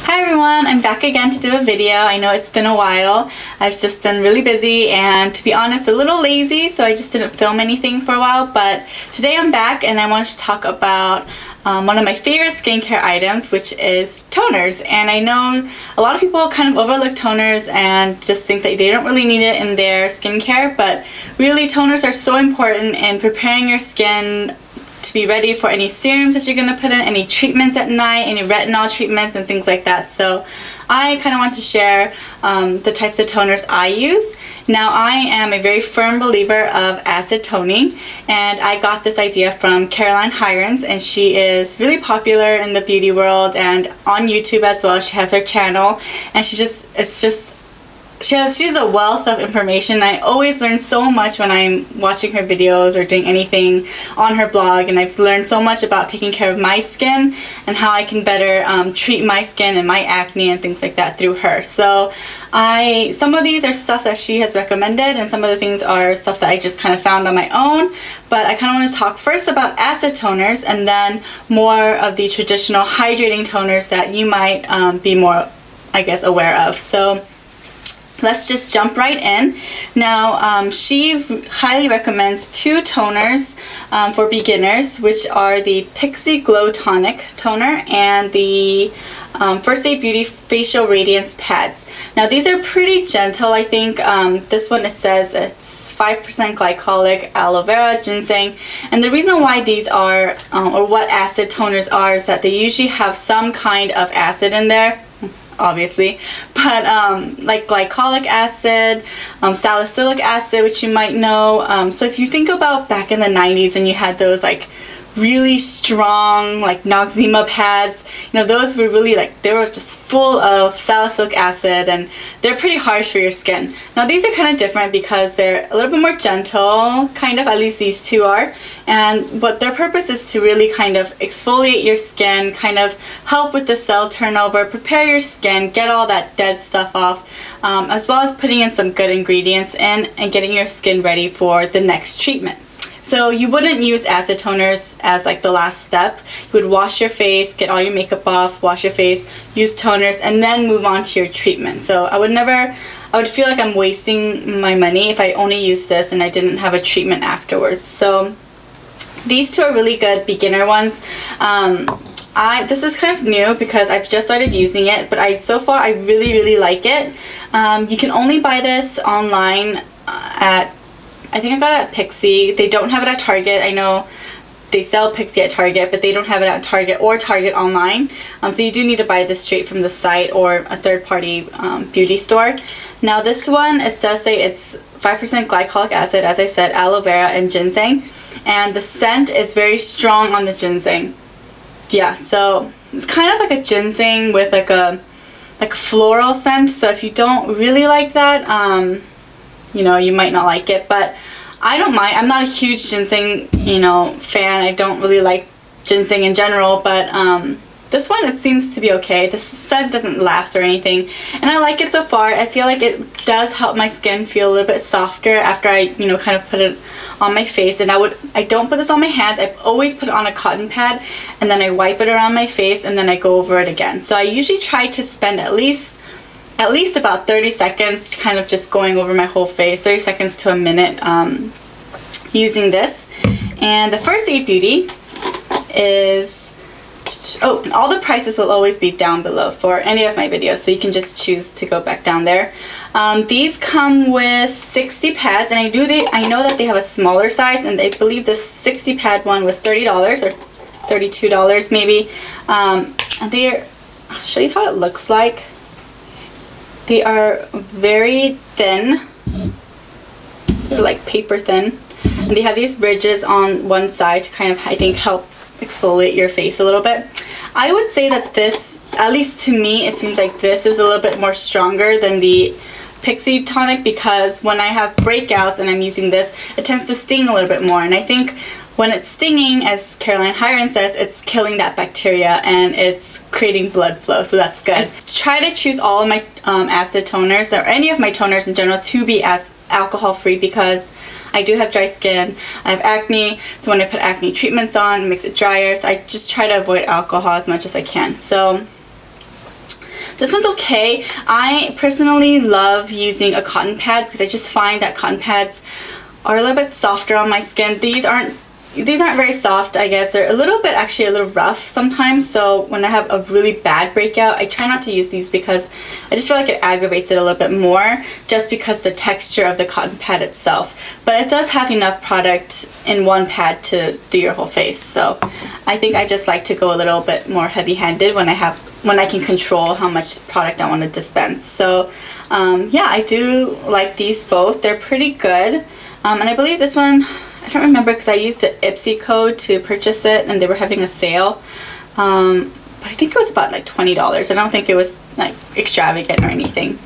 Hi everyone, I'm back again to do a video. I know it's been a while. I've just been really busy and, to be honest, a little lazy, so I just didn't film anything for a while, but today I'm back and I wanted to talk about one of my favorite skincare items, which is toners. And I know a lot of people kind of overlook toners and just think that they don't really need it in their skincare, but really toners are so important in preparing your skin to be ready for any serums that you're going to put in, any treatments at night, any retinol treatments and things like that. So I kind of want to share the types of toners I use. Now, I am a very firm believer of acid toning, and I got this idea from Hirons, and she is really popular in the beauty world and on YouTube as well. She has her channel, and she's a wealth of information. I always learn so much when I'm watching her videos or doing anything on her blog, and I've learned so much about taking care of my skin and how I can better treat my skin and my acne and things like that through her. So some of these are stuff that she has recommended, and some of the things are stuff that I just kind of found on my own. But I kind of want to talk first about acid toners and then more of the traditional hydrating toners that you might be more, I guess, aware of. So let's just jump right in. Now, she highly recommends two toners for beginners, which are the Pixie Glow Tonic toner and the First Aid Beauty Facial Radiance pads. Now, these are pretty gentle. I think this one, it says it's 5% glycolic, aloe vera, ginseng. And the reason why these are, or what acid toners are, is that they usually have some kind of acid in there, obviously, but like glycolic acid, salicylic acid, which you might know. So if you think about back in the 90s when you had those like really strong like Noxzema pads, you know, those were really like, they were just full of salicylic acid, and they're pretty harsh for your skin. Now, these are kind of different because they're a little bit more gentle, kind of, at least these two are, and what their purpose is to really kind of exfoliate your skin, kind of help with the cell turnover, prepare your skin, get all that dead stuff off, as well as putting in some good ingredients in and getting your skin ready for the next treatment. So you wouldn't use acid toners as like the last step. You would wash your face, get all your makeup off, wash your face, use toners, and then move on to your treatment. So I would feel like I'm wasting my money if I only used this and I didn't have a treatment afterwards. So these two are really good beginner ones. This is kind of new because I've just started using it, but so far I really like it. You can only buy this online I think I got it at Pixie. They don't have it at Target. I know they sell Pixie at Target, but they don't have it at Target or Target online. So you do need to buy this straight from the site or a third-party beauty store. Now, this one, it does say it's 5% glycolic acid, as I said, aloe vera, and ginseng. And the scent is very strong on the ginseng. Yeah, so it's kind of like a ginseng with like a floral scent. So if you don't really like that, you know, you might not like it, but I don't mind. I'm not a huge ginseng, you know, fan. I don't really like ginseng in general, but this one, it seems to be okay. The scent doesn't last or anything, and I like it so far. I feel like it does help my skin feel a little bit softer after I, you know, kind of put it on my face. And I don't put this on my hands. I always put it on a cotton pad, and then I wipe it around my face, and then I go over it again. So I usually try to spend at least about 30 seconds kind of just going over my whole face, 30 seconds to a minute using this. And the First Aid Beauty is, oh, and all the prices will always be down below for any of my videos, so you can just choose to go back down there. These come with 60 pads, and I know that they have a smaller size, and I believe the 60 pad one was $30 or $32 maybe. And I'll show you how it looks like. They are very thin. They're like paper thin. And they have these ridges on one side to kind of, I think, help exfoliate your face a little bit. I would say that this, at least to me, it seems like this is a little bit more stronger than the Pixie Tonic, because when I have breakouts and I'm using this, it tends to sting a little bit more. And I think when it's stinging, as Hirons says, it's killing that bacteria and it's creating blood flow, so that's good. I try to choose all of my acid toners, or any of my toners in general, to be as alcohol-free, because I do have dry skin, I have acne, so when I put acne treatments on, it makes it drier, so I just try to avoid alcohol as much as I can. So This one's okay. I personally love using a cotton pad because I just find that cotton pads are a little bit softer on my skin. These aren't very soft, I guess. They're actually a little rough sometimes, so when I have a really bad breakout, I try not to use these because I just feel like it aggravates it a little bit more just because the texture of the cotton pad itself. But it does have enough product in one pad to do your whole face, so I think I just like to go a little bit more heavy-handed when I can control how much product I want to dispense. So yeah, I do like these both. They're pretty good, and I believe this one, I don't remember because I used the Ipsy code to purchase it and they were having a sale. But I think it was about like $20. I don't think it was like extravagant or anything.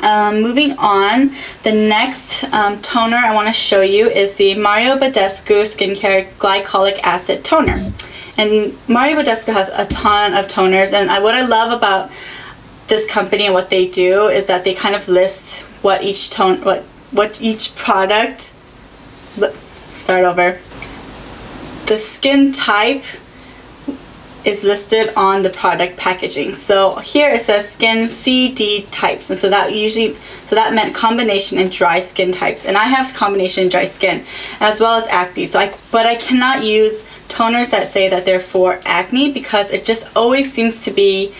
Moving on, the next toner I want to show you is the Mario Badescu Skincare Glycolic Acid Toner. And Mario Badescu has a ton of toners, and what I love about this company and what they do is that they kind of list what each product. Start over. The skin type is listed on the product packaging. So here it says skin CD types, and so that meant combination and dry skin types. And I have combination and dry skin as well as acne. But I cannot use toners that say that they're for acne because it just always seems to be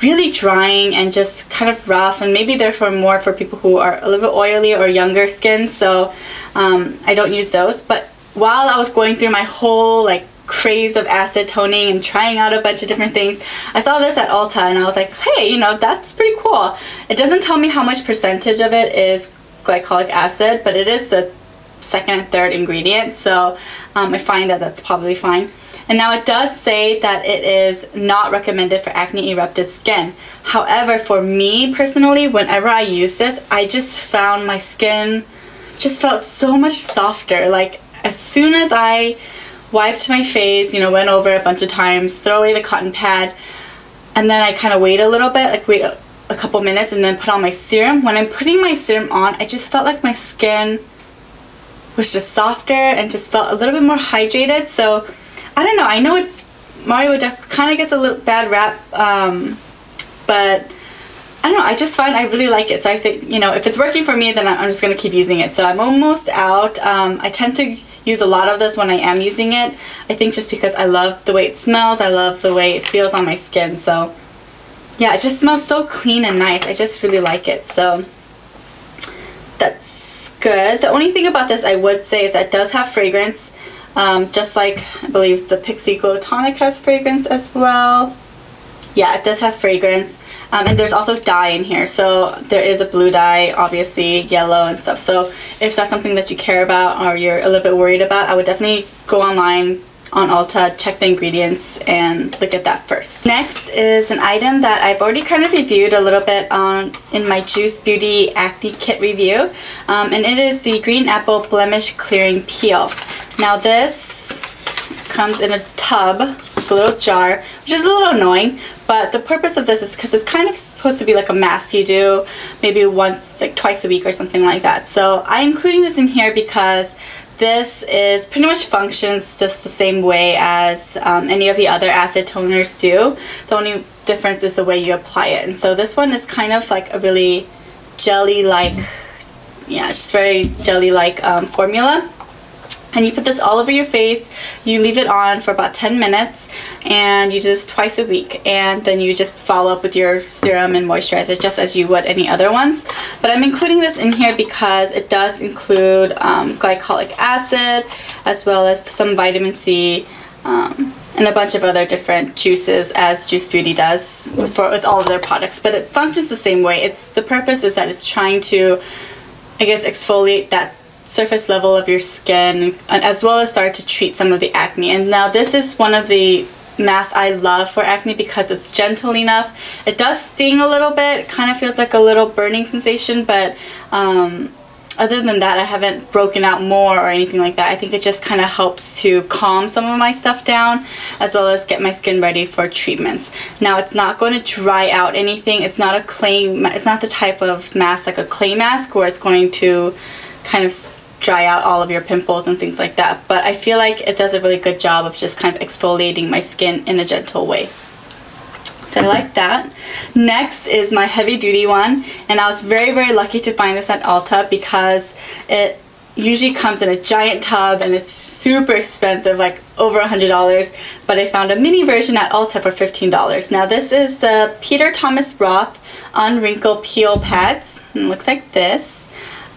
really drying and just kind of rough, and maybe they're more for people who are a little bit oily or younger skin, so I don't use those. But while I was going through my whole like craze of acid toning and trying out a bunch of different things, I saw this at Ulta and I was like, hey, you know, that's pretty cool. It doesn't tell me how much percentage of it is glycolic acid, but it is the second and third ingredient, so I find that that's probably fine. And now it does say that it is not recommended for acne erupted skin. However, for me personally, whenever I use this, I just found my skin just felt so much softer. Like as soon as I wiped my face, you know, went over it a bunch of times, throw away the cotton pad, and then I kind of wait a little bit, like wait a couple minutes and then put on my serum. When I'm putting my serum on, I just felt like my skin was just softer and just felt a little bit more hydrated. So I don't know, I know Mario Badescu kind of gets a little bad rap, but I don't know, I just find I really like it. So I think, you know, if it's working for me, then I'm just going to keep using it. So I'm almost out. I tend to use a lot of this when I am using it. I think just because I love the way it smells, I love the way it feels on my skin. So yeah, it just smells so clean and nice. I just really like it. So that's good. The only thing about this I would say is that it does have fragrance. Just like I believe the Pixie Glow Tonic has fragrance as well. Yeah, it does have fragrance. And there's also dye in here, so there is a blue dye, obviously yellow and stuff. So if that's something that you care about or you're a little bit worried about, I would definitely go online on Ulta, check the ingredients, and look at that first. Next is an item that I've already kind of reviewed a little bit in my Juice Beauty Acne Kit review, and it is the Green Apple Blemish Clearing Peel. Now this comes in a tub, like a little jar, which is a little annoying, but the purpose of this is because it's kind of supposed to be like a mask you do maybe once, like twice a week or something like that. So I'm including this in here because this is pretty much functions just the same way as any of the other acid toners do. The only difference is the way you apply it. And so this one is kind of like a really jelly-like, yeah, it's just very jelly-like formula. And you put this all over your face, you leave it on for about 10 minutes, and you do this twice a week, and then you just follow up with your serum and moisturizer just as you would any other ones. But I'm including this in here because it does include glycolic acid as well as some vitamin C and a bunch of other different juices, as Juice Beauty does with all of their products. But it functions the same way. The purpose is that it's trying to, I guess, exfoliate that surface level of your skin as well as start to treat some of the acne. And now this is one of the masks I love for acne because it's gentle enough. It does sting a little bit, it kind of feels like a little burning sensation, but other than that I haven't broken out more or anything like that. I think it just kind of helps to calm some of my stuff down as well as get my skin ready for treatments. Now it's not going to dry out anything. It's not the type of mask like a clay mask where it's going to kind of dry out all of your pimples and things like that, but I feel like it does a really good job of just kind of exfoliating my skin in a gentle way. So I like that. Next is my heavy duty one, and I was very, very lucky to find this at Ulta because it usually comes in a giant tub and it's super expensive, like over $100, but I found a mini version at Ulta for $15. Now this is the Thomos Roth Unwrinkle Peel Pads, and it looks like this.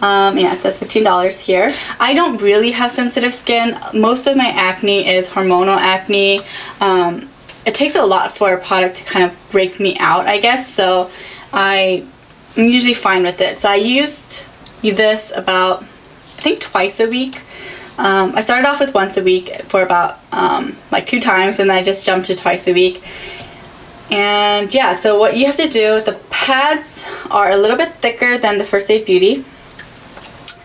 Yeah, it says $15 here. I don't really have sensitive skin. Most of my acne is hormonal acne. It takes a lot for a product to kind of break me out, I guess, so I'm usually fine with it. So I used this about, I think, twice a week. I started off with once a week for about like 2 times, and then I just jumped to twice a week. And yeah, so what you have to do, the pads are a little bit thicker than the First Aid Beauty.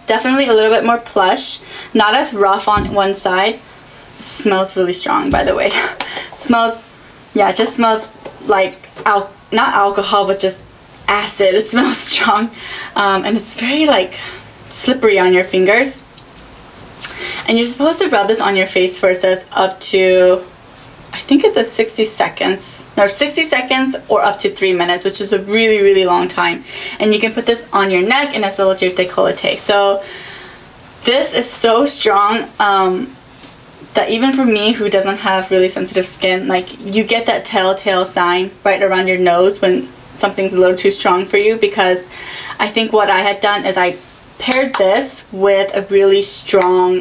Definitely a little bit more plush, not as rough on one side. It smells really strong, by the way. Smells, yeah, it just smells like, not alcohol, but just acid. It smells strong. And it's very like slippery on your fingers. And you're supposed to rub this on your face for, it says, up to, I think it says 60 seconds. No, 60 seconds or up to 3 minutes, which is a really, really long time. And you can put this on your neck and as well as your décolleté. So this is so strong that even for me, who doesn't have really sensitive skin, like, you get that telltale sign right around your nose when something's a little too strong for you, because I think what I had done is I paired this with a really strong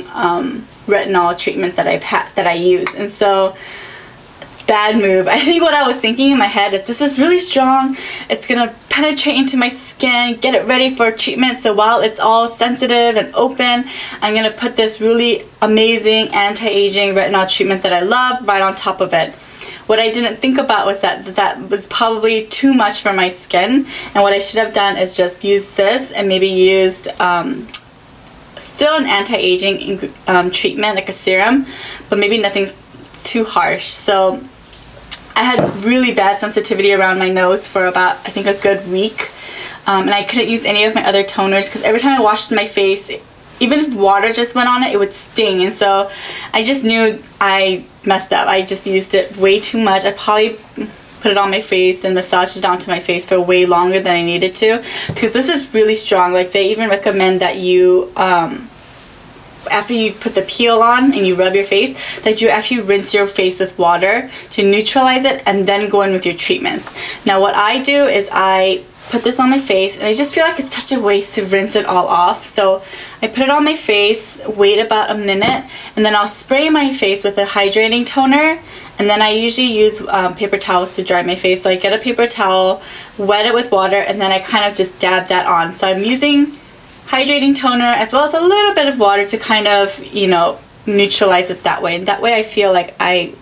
retinol treatment that I use, and so bad move. I think what I was thinking in my head is, this is really strong, it's gonna penetrate into my skin, get it ready for treatment, so while it's all sensitive and open, I'm gonna put this really amazing anti-aging retinol treatment that I love right on top of it. What I didn't think about was that was probably too much for my skin, and what I should have done is just use this and maybe used still an anti-aging treatment, like a serum, but maybe nothing's too harsh. So I had really bad sensitivity around my nose for about, I think, a good week, and I couldn't use any of my other toners because every time I washed my face, even if water just went on it, it would sting, and so I just knew I messed up. I just used it way too much. I probably put it on my face and massaged it onto my face for way longer than I needed to, because this is really strong. Like, they even recommend that you after you put the peel on and you rub your face, that you actually rinse your face with water to neutralize it and then go in with your treatments. Now what I do is I put this on my face, and I just feel like it's such a waste to rinse it all off. So I put it on my face, wait about a minute, and then I'll spray my face with a hydrating toner, and then I usually use paper towels to dry my face. So I get a paper towel, wet it with water, and then I kind of just dab that on. So I'm using hydrating toner as well as a little bit of water to kind of, you know, neutralize it that way. And that way I feel like I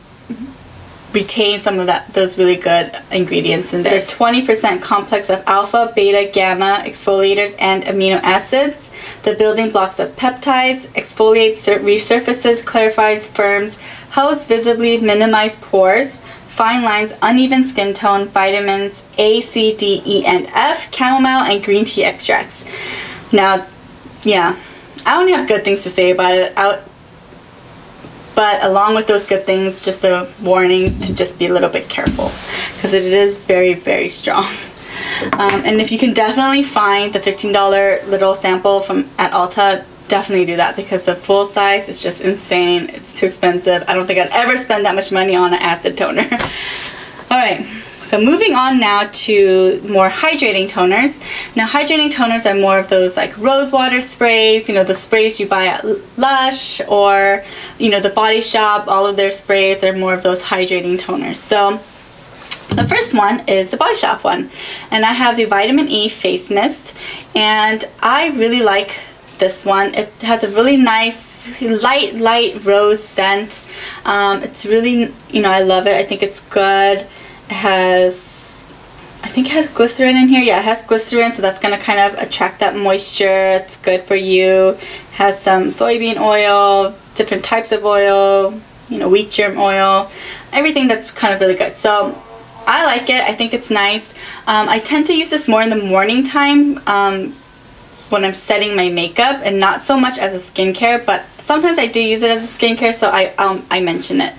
retain some of those really good ingredients in there. There's 20% complex of alpha, beta, gamma exfoliators and amino acids. The building blocks of peptides, exfoliates, resurfaces, clarifies, firms, helps visibly minimize pores, fine lines, uneven skin tone, vitamins A, C, D, E, and F, chamomile, and green tea extracts. Now, yeah, I only have good things to say about it, but along with those good things, just a warning to just be a little bit careful, because it is very, very strong. And if you can definitely find the $15 little sample from at Ulta, definitely do that, because the full size is just insane. It's too expensive. I don't think I'd ever spend that much money on an acid toner. Alright. So moving on now to more hydrating toners. Now hydrating toners are more of those like Rosewater sprays, you know, the sprays you buy at Lush or, you know, the Body Shop. All of their sprays are more of those hydrating toners. So the first one is the Body Shop one, and I have the Vitamin E Face Mist, and I really like this one. It has a really nice light rose scent. It's really, you know, I love it. I think it's good. It has, I think it has glycerin in here. Yeah, it has glycerin, so that's going to kind of attract that moisture. It's good for you. It has some soybean oil, different types of oil, you know, wheat germ oil, everything that's kind of really good. So I like it. I think it's nice. I tend to use this more in the morning time when I'm setting my makeup, and not so much as a skincare, but sometimes I do use it as a skincare, so I mention it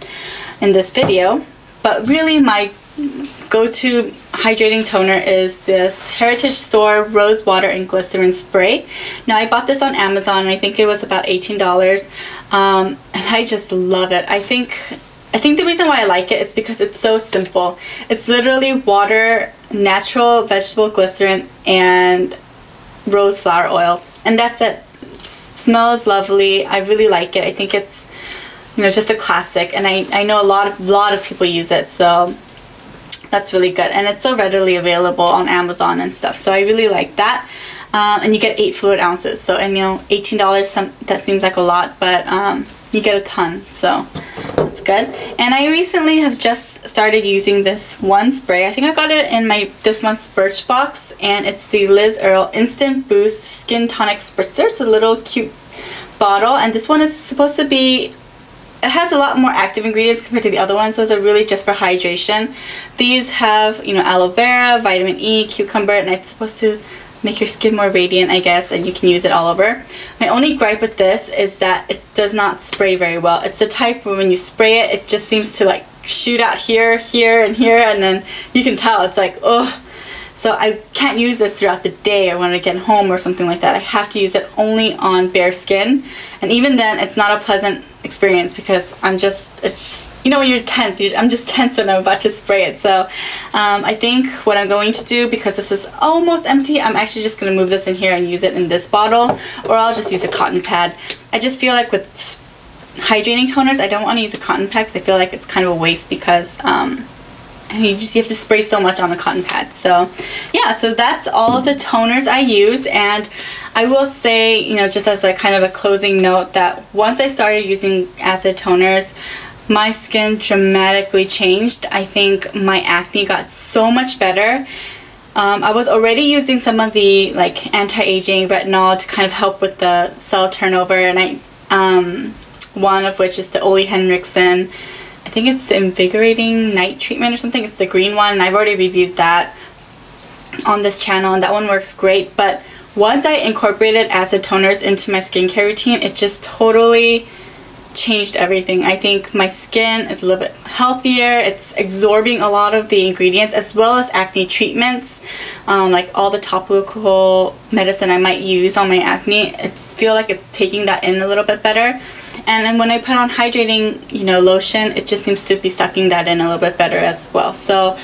in this video. But really my go-to hydrating toner is this Heritage Store Rosewater and Glycerin Spray. Now I bought this on Amazon and I think it was about $18, and I just love it. I think the reason why I like it is because it's so simple. It's literally water, natural vegetable glycerin, and rose flower oil, and that's it. Smells lovely. I really like it. I think it's, you know, just a classic, and I know a lot of people use it, so that's really good. And it's so readily available on Amazon and stuff, so I really like that. And you get 8 fluid ounces, so, and you know, $18, that seems like a lot, but you get a ton, so it's good. And I recently have just started using this one spray. I think I got it in this month's Birchbox, and it's the Earle Instant Boost Skin Tonic Spritzer. It's a little cute bottle, and this one is supposed to be, it has a lot more active ingredients compared to the other ones. Those are really just for hydration. These have, you know, aloe vera, vitamin E, cucumber, and it's supposed to make your skin more radiant, I guess, and you can use it all over. My only gripe with this is that it does not spray very well. It's the type where when you spray it, it just seems to like shoot out here, here, and here, and then you can tell it's like, ugh. So I can't use this throughout the day or when I get home or something like that. I have to use it only on bare skin, and even then it's not a pleasant experience because it's just, you know, when you're tense, I'm just tense when I'm about to spray it. So I think what I'm going to do, because this is almost empty, I'm actually just going to move this in here and use it in this bottle, or I'll just use a cotton pad. I just feel like with hydrating toners, I don't want to use a cotton pad because I feel like it's kind of a waste, because you have to spray so much on a cotton pad. So yeah, so that's all of the toners I use. And I will say, you know, just as a kind of a closing note, that once I started using acid toners, my skin dramatically changed. I think my acne got so much better. I was already using some of the like anti-aging retinol to kind of help with the cell turnover, and one of which is the Ole Henriksen. I think it's the Invigorating Night Treatment or something. It's the green one, and I've already reviewed that on this channel, and that one works great. But once I incorporated acid toners into my skincare routine, it just totally changed everything. I think my skin is a little bit healthier. It's absorbing a lot of the ingredients, as well as acne treatments, like all the topical medicine I might use on my acne. I feel like it's taking that in a little bit better. And then when I put on hydrating, you know, lotion, it just seems to be sucking that in a little bit better as well. So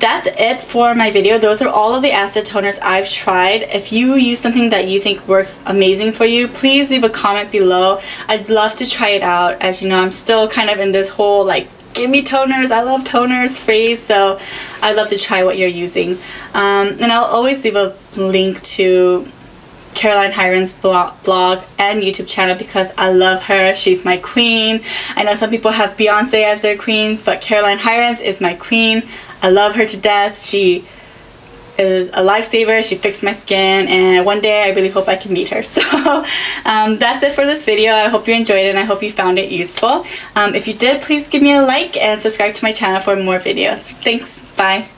that's it for my video. Those are all of the acid toners I've tried. If you use something that you think works amazing for you, please leave a comment below. I'd love to try it out. As you know, I'm still kind of in this whole like, give me toners, I love toners phase, so I'd love to try what you're using. And I'll always leave a link to Caroline Hirons' blog and YouTube channel because I love her. She's my queen. I know some people have Beyonce as their queen, but Caroline Hirons is my queen. I love her to death. She is a lifesaver. She fixed my skin, and one day I really hope I can meet her. So that's it for this video. I hope you enjoyed it, and I hope you found it useful. If you did, please give me a like and subscribe to my channel for more videos. Thanks. Bye.